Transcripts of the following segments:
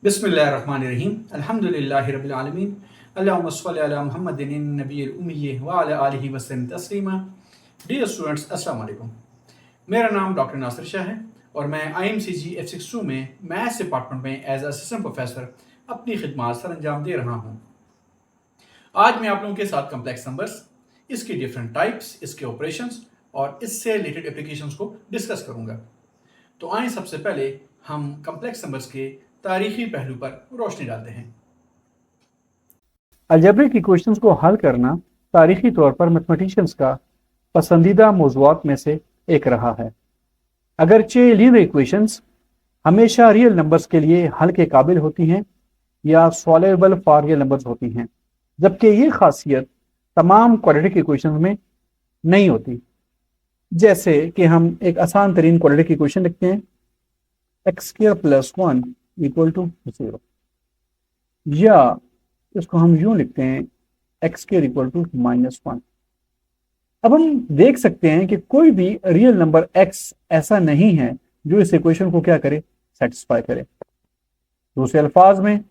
बिस्मिल्लाहिर्रहमानिर्रहीम अल्हम्दुलिल्लाहि रब्बिल आलमीन अल्लाहुम्मा सल्लि अला मुहम्मदिन नबिय्यिल उम्मी व अला आलिहि वसल्लम तस्लीमा। डियर स्टूडेंट्स, अस्सलाम वालेकुम। मेरा नाम डॉक्टर नासिर शाह है और मैं IMCG F62 में मैथ्स डिपार्टमेंट में एज असिस्टेंट प्रोफेसर अपनी खिदमत सर अंजाम दे रहा हूँ। आज मैं आप लोगों के साथ कम्प्लेक्स नंबर्स, इसकी डिफरेंट टाइप्स, इसके ऑपरेशंस और इससे रिलेटेड एप्लीकेशंस को डिस्कस करूँगा। तो आइए सबसे पहले हम कम्प्लेक्स नंबर्स के तारीखी पहलू पर रोशनी डालते हैं। अलजेब्रिक इक्वेशंस को हल करना तारीखी तौर पर मैथमेटिशियंस का पसंदीदा मौज़ूआत में से एक रहा है। अगरचे लीनियर इक्वेशंस हमेशा रियल नंबर्स के लिए हल के काबिल होती हैं या सॉल्वेबल फॉर रियल नंबर्स होती हैं, जबकि ये खासियत तमाम क्वाड्रेटिक इक्वेशंस में नहीं होती। जैसे कि हम एक आसान तरीन क्वाड्रेटिक इक्वेशन लिखते हैं, x² + 1 = 0, या इसको हम यूं लिखते हैं x² = -1। अब हम देख सकते हैं कि कोई भी रियल नंबर x ऐसा नहीं है जो इस इक्वेशन को क्या करे, सेटिस्फाई करे। दूसरे अल्फाज में,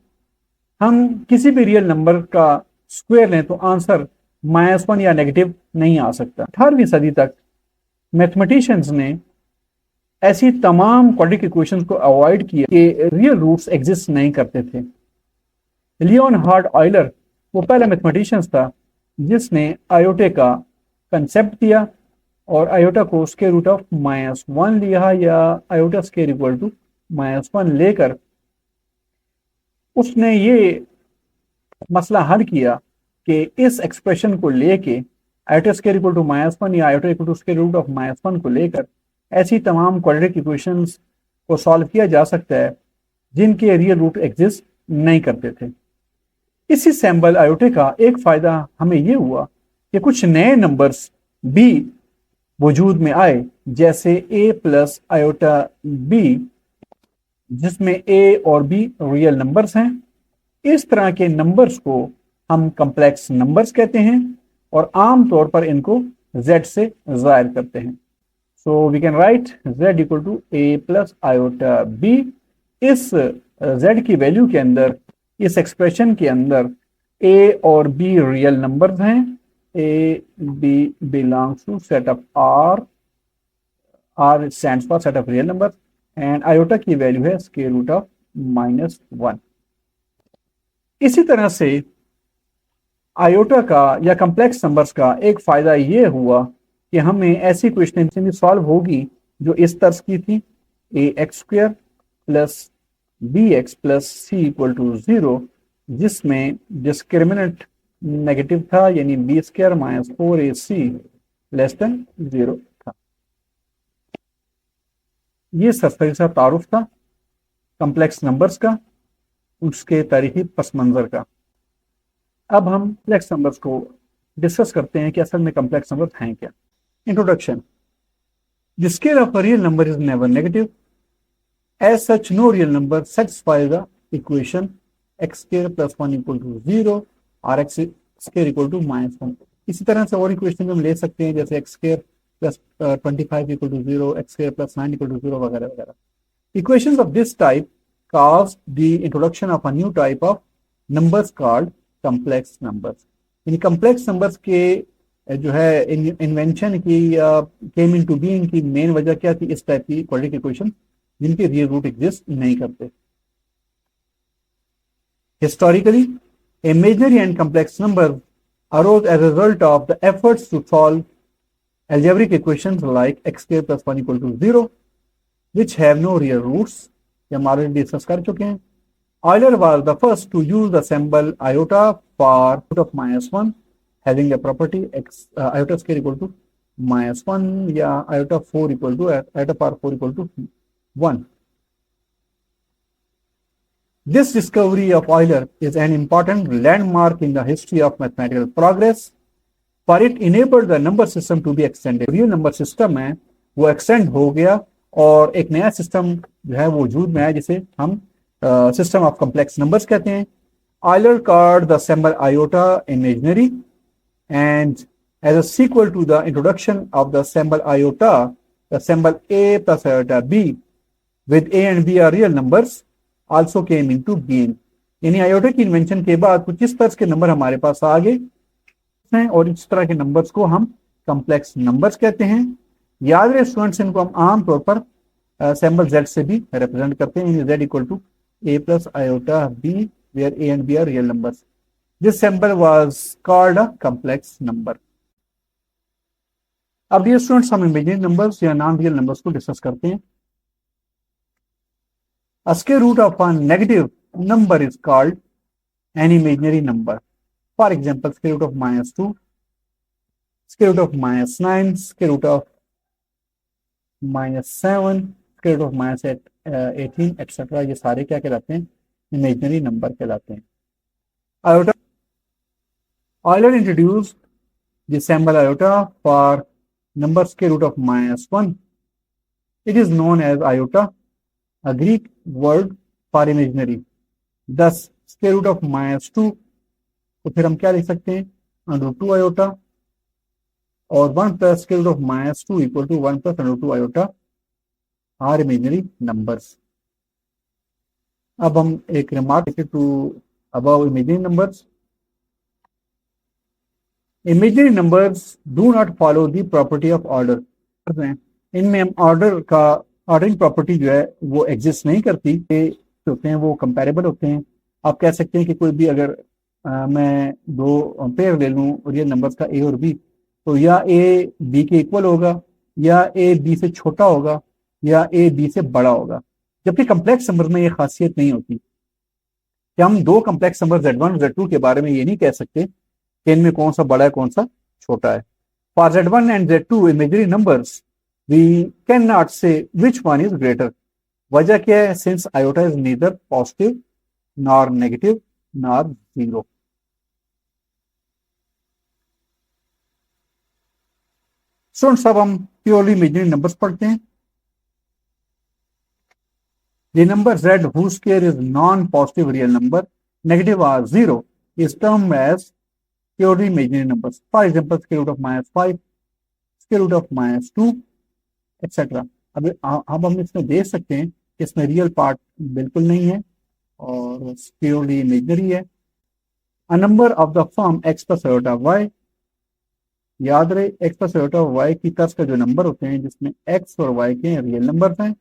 हम किसी भी रियल नंबर का स्क्वायर लें तो आंसर -1 या नेगेटिव नहीं आ सकता। 18वीं सदी तक मैथमेटिशियंस ने ऐसी तमाम क्वाड्रेटिक इक्वेशंस को अवॉइड किया कि रियल रूट्स एग्जिस्ट नहीं करते थे। लियोनहार्ड ऑयलर वो पहला मैथमेटिशियंस था जिसने आयोटे का कंसेप्ट दिया और आयोटा को स्क्वायर रूट ऑफ -1 लिया, या आयोटा स्क्वायर इक्वल टू -1 लेकर उसने ये मसला हल किया कि इस एक्सप्रेशन को लेके आयोटा स्क्वायर इक्वल टू -1 या iota equal to square root of -1 को लेकर ऐसी तमाम क्वाड्रेटिक इक्वेशंस को सॉल्व किया जा सकता है जिनके रियल रूट एग्जिस्ट नहीं करते थे। इसी सैम्बल आयोटे का एक फायदा हमें यह हुआ कि कुछ नए नंबर्स भी वजूद में आए, जैसे a + आयोटा b, जिसमें a और b रियल नंबर्स हैं। इस तरह के नंबर्स को हम कम्प्लेक्स नंबर्स कहते हैं और आम तौर पर इनको z से जाहिर करते हैं। So we can write z = a + iota b। इस z की वैल्यू के अंदर, इस एक्सप्रेशन के अंदर a और b रियल नंबर्स हैं। a b belongs to set of r stands for set of real numbers, and iota की वैल्यू है स्क्वायर रूट ऑफ -1। इसी तरह से आयोटा का या कम्प्लेक्स नंबर्स का एक फायदा ये हुआ कि हमें ऐसी क्वेश्चन सॉल्व होगी जो इस तर्ज की थी, ax² + bx + c = 0, जिसमें डिस्क्रिमिनेंट नेगेटिव था, यानी b² - 4ac < 0 था। ये सरसरी सा तारुफ था कम्प्लेक्स नंबर्स का, उसके तारीखी पस मंजर का। अब हम कम्प्लेक्स नंबर्स को डिस्कस करते हैं कि असल में कम्प्लेक्स नंबर्स हैं क्या। Introduction. The scale of a real number is never negative, as such no real number satisfy the equation x² + 1 = 0 और x² = -1। इसी तरह से और इक्वेशन हम ले सकते हैं, जैसे x² + 25 = 0, x² + 9 = 0 वगैरह वगैरह। Equations of this type caused the introduction of a new type of numbers called complex numbers। यानी complex numbers के जो है इन्वेंशन की केम इनटू बीइंग की मेन वजह क्या थी, इस टाइप की क्वाड्रेटिक इक्वेशन जिनके रियल रूट एग्जिस्ट नहीं करते। Historically, imaginary and complex numbers arose as a result of the efforts to solve algebraic equations like x² + 1 = 0, which have no real roots। ये हम ऑलरेडी डिस्कस कर चुके हैं। Euler was the first to use the symbol iota for root of -1, having the property iota square = -1, या iota power 4 = 1। This discovery of Euler is an important landmark in the history of mathematical progress, for it enabled the number system to be extended। Real number system है वो extend हो गया और एक नया system जो है वो वजूद में आया, जिसे हम सिस्टम ऑफ कम्प्लेक्स नंबर्स कहते हैं। Euler called the symbol iota imaginary, and as a sequel to the introduction of the symbol iota, the symbol a + iota b, with a and b are real numbers, also came into being. यानी iota की invention के बाद कुछ इस तरह के number हमारे पास आ गए हैं और इस तरह के नंबर्स को हम कॉम्प्लेक्स नंबर्स कहते हैं। याद रहे स्टूडेंट्स, इनको हम आमतौर पर सिंबल z से भी रिप्रेजेंट करते हैं। z equal to a plus iota b where a and b are real numbers. This symbol was called a complex number. अब ये स्टूडेंट्स हम इमेजिनरी नंबर्स या नॉन रियल नंबर्स को डिस्कस करते हैं। A square root of a negative number is called an imaginary number. For example, square root of -2, square root of -9, square root of -7, square root of -18, etc. ये सारे क्या कहलाते हैं? Imaginary number कहलाते हैं। Iota, Euler introduced the symbol iota for number square root of -1. It is known as iota, a Greek word for imaginary. Thus, square root of -2 तो फिर हम क्या लिख सकते हैं? √2 आयोटा, और 1 plus square root of -2 equal to 1 plus √2 iota are imaginary numbers. अब हम एक remark to about imaginary numbers. Imaginary numbers do not follow the property of order. इनमें हम ऑर्डर का ऑर्डरिंग प्रॉपर्टी जो है वो एग्जिस्ट नहीं करती। ये होते हैं वो कंपेरेबल होते हैं। आप कह सकते हैं कि कोई भी अगर मैं दो पेयर ले लूँ रियल नंबर्स का ए और बी, तो या ए बी के इक्वल होगा, या ए बी से छोटा होगा, या ए बी से बड़ा होगा। जबकि कम्प्लेक्स नंबर में ये खासियत नहीं होती कि हम दो कम्प्लेक्स नंबर Z1 और Z2 के बारे में ये नहीं कह सकते कि इनमें कौन सा बड़ा है कौन सा छोटा है। For Z1 and Z2 imaginary numbers we can not say which one is greater. वजह क्या है? Since iota is neither positive nor negative nor zero. Students, अब हम प्योरली इमेजिनरी नंबर्स पढ़ते हैं। The number z whose square is non-positive real number, negative or zero, is termed as purely imaginary numbers. For example, square root of -5, square root of -2, etc. अब हम इसमें देख सकते हैं कि इसमें रियल पार्ट बिल्कुल नहीं है और प्योरली इमेजिनरी है। A number of the form x plus iota y, याद रहे x plus iota y की तर्ज का जो नंबर होते हैं जिसमें x और y के रियल नंबर हैं।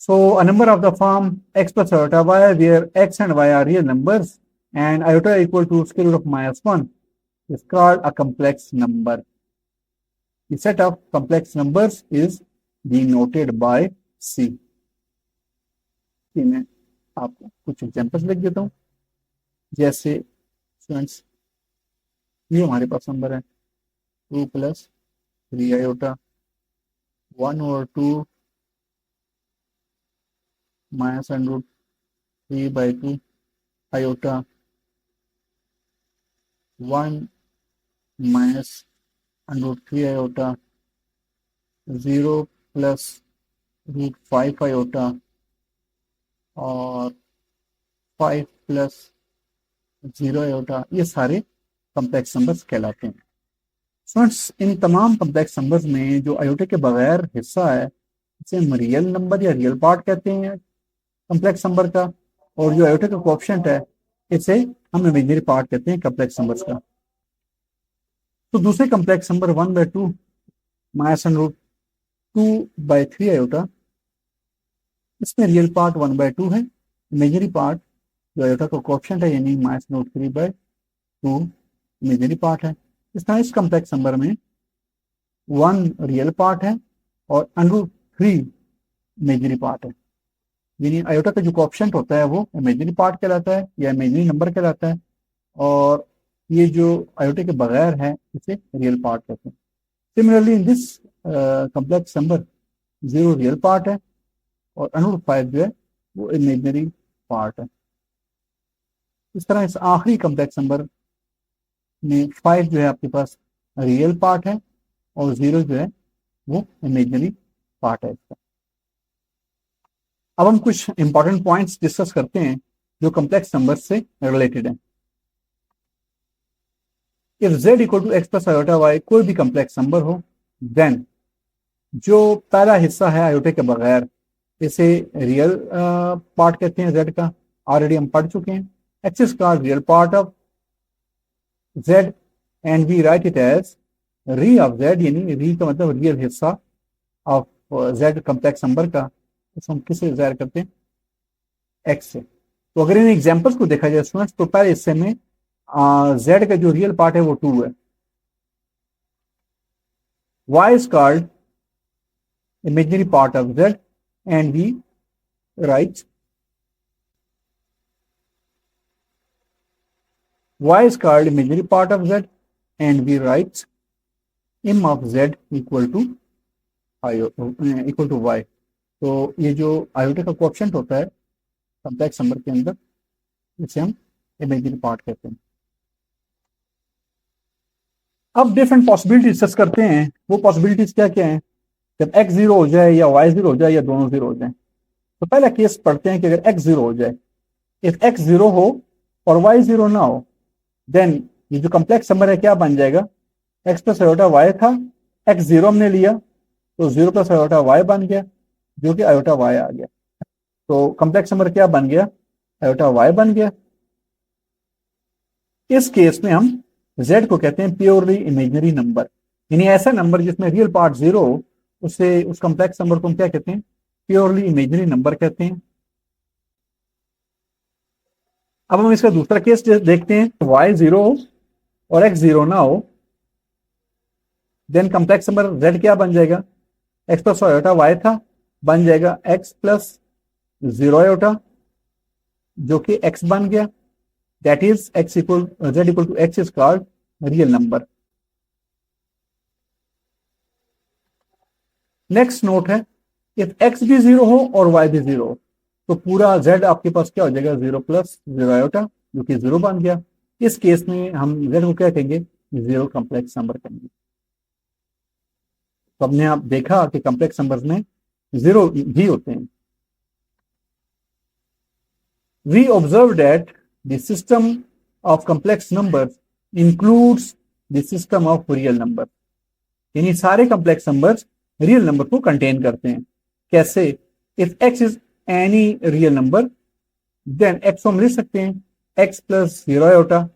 So a number of the form x plus iota y where x and y are real numbers and iota equal to square root of -1 is called a complex number. The set of complex numbers is denoted by C. मैं आपको कुछ examples लिख देता हूँ। जैसे students, ये हमारे पास number है 2 + 3 आयोटा 1 और 2 -√3/2 आयोटा 1 -√3 आयोटा 0 + √5 आयोटा और 5 + 0 आयोटा। ये सारे कॉम्प्लेक्स नंबर्स कहलाते हैं। स्टूडेंट्स, इन तमाम कॉम्प्लेक्स नंबर्स में जो आयोटा के बगैर हिस्सा है इसे हम रियल नंबर या रियल पार्ट कहते हैं कॉम्प्लेक्स नंबर का, और जो आयोटा का कोएफिशिएंट है इसे हम इमेजिनरी पार्ट कहते हैं कॉम्प्लेक्स नंबर्स का। तो दूसरे कॉम्प्लेक्स नंबर 1/2 -√2/3 आयोटा, इसमें रियल पार्ट 1/2 है, इमेजिनरी पार्ट जो आयोटा का कोएफिशिएंट है यानी -√3/2 इमेजिनरी पार्ट है। इस तरह इस कॉम्प्लेक्स नंबर में 1 रियल पार्ट है और √3 इमेजिनरी पार्ट है। यानी आयोटा का जो कोएफिशिएंट होता है वो इमेजिनरी पार्ट कहलाता है या इमेजिनरी नंबर कहलाता है, और ये जो आयोटा के बगैर है इसे रियल पार्ट कहते हैं। Similarly in this complex number 0 real part है और √5 जो है वो इमेजिनरी पार्ट है। इस तरह इस आखिरी कॉम्प्लेक्स नंबर में 5 जो है आपके पास रियल पार्ट है और 0 जो है वो इमेजिनरी पार्ट है इसका। अब हम कुछ इंपॉर्टेंट पॉइंट्स डिस्कस करते हैं जो कॉम्प्लेक्स नंबर से रिलेटेड हैं। If z equal to x plus iota y कोई भी कॉम्प्लेक्स नंबर हो, देन जो पहला हिस्सा है आयोटा के बगैर इसे रियल पार्ट कहते हैं z का, ऑलरेडी हम पढ़ चुके हैं. x is called real part of z and we write it as re of z, यानी re का मतलब रियल हिस्सा ऑफ z कम्प्लेक्स नंबर का. इसको हम किससे ज़ाहिर करते हैं? x से. तो अगर इन एग्जांपल्स को देखा जाए स्टूडेंट्स, तो पहले हिस्से में z का जो रियल पार्ट है वो 2 है. y is called imaginary part of z and we write y is called imaginary part of z and we write m of z equal to y. तो ये जो आयोटा का कोएफिशिएंट होता है कॉम्प्लेक्स नंबर के अंदर, इसे हम इमेजिनरी पार्ट कहते हैं. अब डिफरेंट पॉसिबिलिटी डिस्कस करते हैं. वो पॉसिबिलिटीज क्या क्या हैं जब x 0 हो जाए या y 0 हो जाए या दोनों 0 हो जाए. तो पहला केस पढ़ते हैं कि अगर x 0 हो जाए, इफ x 0 हो और y 0 ना हो, देन ये जो कम्प्लेक्स नंबर है क्या बन जाएगा? x प्लस आयोटा y था, x 0 हमने लिया तो 0 प्लस आयोटा y बन गया, जो कि आयोटा y आ गया. तो कम्प्लेक्स नंबर क्या बन गया? आयोटा y बन गया. इस केस में हम z को कहते हैं प्योरली इमेजिनरी नंबर, यानी ऐसा नंबर जिसमें रियल पार्ट 0 हो, उससे उस कम्प्लेक्स नंबर को हम क्या कहते हैं? प्योरली इमेजिनरी नंबर कहते हैं. अब हम इसका दूसरा केस देखते हैं. y 0 हो और x 0 ना हो, देन कम्प्लेक्स नंबर z क्या बन जाएगा? x प्लस आयोटा y था, बन जाएगा x प्लस 0 आयोटा, जो कि x बन गया. That is z equal to x is called real number. Next note है, इफ x भी 0 हो और y भी 0 हो, तो पूरा z आपके पास क्या हो जाएगा? 0 प्लस 0 आयोटा, जो कि 0 बन गया. इस केस में हम z को क्या कहेंगे? 0 कम्प्लेक्स नंबर कहेंगे. तो हमने आप देखा कि कम्प्लेक्स नंबर्स में 0 भी होते हैं. We observe that the system of complex numbers includes the system of real number, यानी सारे कम्प्लेक्स नंबर्स रियल नंबर को कंटेन करते हैं. कैसे? If x is any real number, then x को हम लिख सकते हैं x प्लस 0 आयोटा.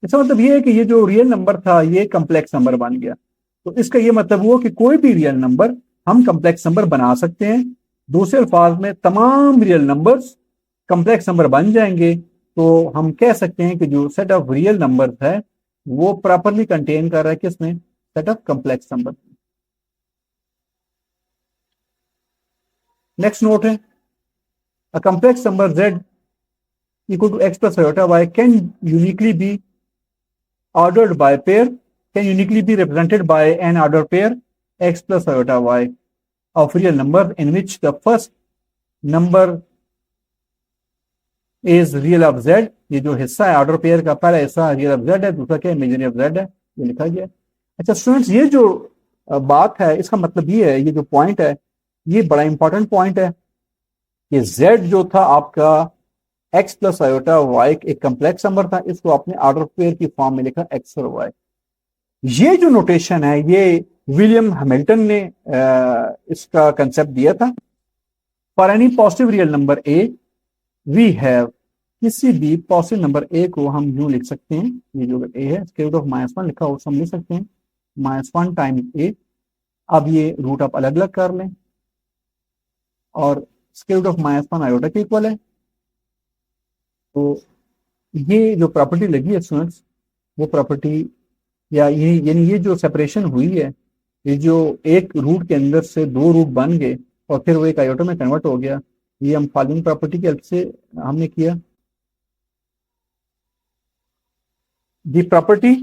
इसका मतलब ये है कि ये जो रियल नंबर था ये कम्प्लेक्स नंबर बन गया. तो इसका ये मतलब हुआ कि कोई भी रियल नंबर हम कम्प्लेक्स नंबर बना सकते हैं. दूसरे अल्फाज में तमाम रियल नंबर्स कम्प्लेक्स नंबर बन जाएंगे. तो हम कह सकते हैं कि जो सेट ऑफ रियल नंबर है वो प्रॉपरली कंटेन कर रहा है किसमें? Set of complex number. Next note है, a complex number z equal to x plus iota y can uniquely be ordered by pair, can uniquely be represented by an ordered pair x plus iota y of real number in which the first number is real of z. ये जो हिस्सा है order pair का, पहला हिस्सा real of z है, दूसरा क्या इमेजिनरी ऑफ z है, ये लिखा गया. अच्छा स्टूडेंट्स, ये जो बात है इसका मतलब ये है, ये जो पॉइंट है ये बड़ा इंपॉर्टेंट पॉइंट है कि z जो था आपका x प्लस आयोटा y एक कम्प्लेक्स नंबर था, इसको आपने ऑर्डर पेयर की फॉर्म में लिखा x और y. ये जो नोटेशन है ये विलियम हैमिल्टन ने इसका कंसेप्ट दिया था. For any positive real number a we have, किसी भी पॉजिटिव नंबर a को हम यूं लिख सकते हैं, ये जो a है स्क्वायर रूट ऑफ -1 लिखा हो, हम लिख सकते हैं -1 टाइम्स a. अब ये रूट आप अलग अलग कर लें और स्क्वायर रूट ऑफ -1 आयोटा के इक्वल है. तो ये जो प्रॉपर्टी लगी है स्टूडेंट्स, वो प्रॉपर्टी या ये यानी ये जो सेपरेशन हुई है, ये जो एक रूट के अंदर से दो रूट बन गए और फिर वो एक आयोटा में कन्वर्ट हो गया, ये हम फॉलोइंग प्रॉपर्टी की हेल्प से हमने किया. The property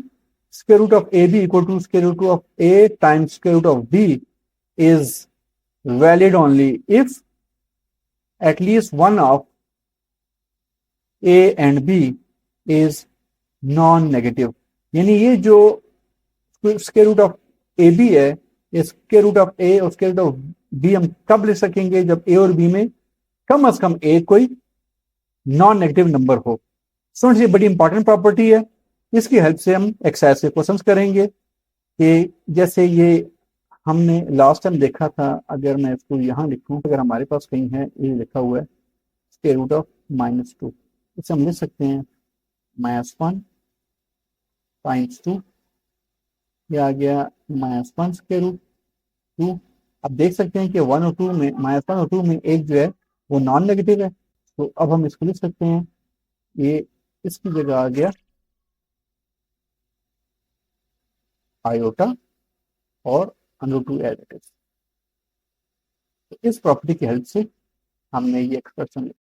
square root of A B equal to square root of A times square root of B is valid only if at least one of A and B is non negative. यानी ये जो square root of A B है, ये square root of ए और square root of B हम कब ले सकेंगे? जब ए और बी में कम से कम एक कोई नॉन नेगेटिव नंबर हो. स्टूडेंट्स, ये बड़ी इंपॉर्टेंट प्रॉपर्टी है. इसकी हेल्प से हम एक्सरसाइज के क्वेश्चंस करेंगे कि जैसे ये हमने लास्ट टाइम देखा था, अगर मैं इसको यहाँ लिखूं, अगर हमारे पास कहीं है ये लिखा हुआ है स्क्वायर रूट ऑफ -2, इसे हम लिख सकते हैं -1 टाइम्स 2, ये आ गया -1 स्क्वायर रूट 2। अब देख सकते हैं कि 1 और 2 में, -1 और 2 में एक जो है वो नॉन नेगेटिव है, तो अब हम इसको लिख सकते हैं, ये इसकी जगह आ गया आयोटा और √2 एज इट इज। इस प्रॉपर्टी की हेल्प से हमने ये एक्सप्रेशन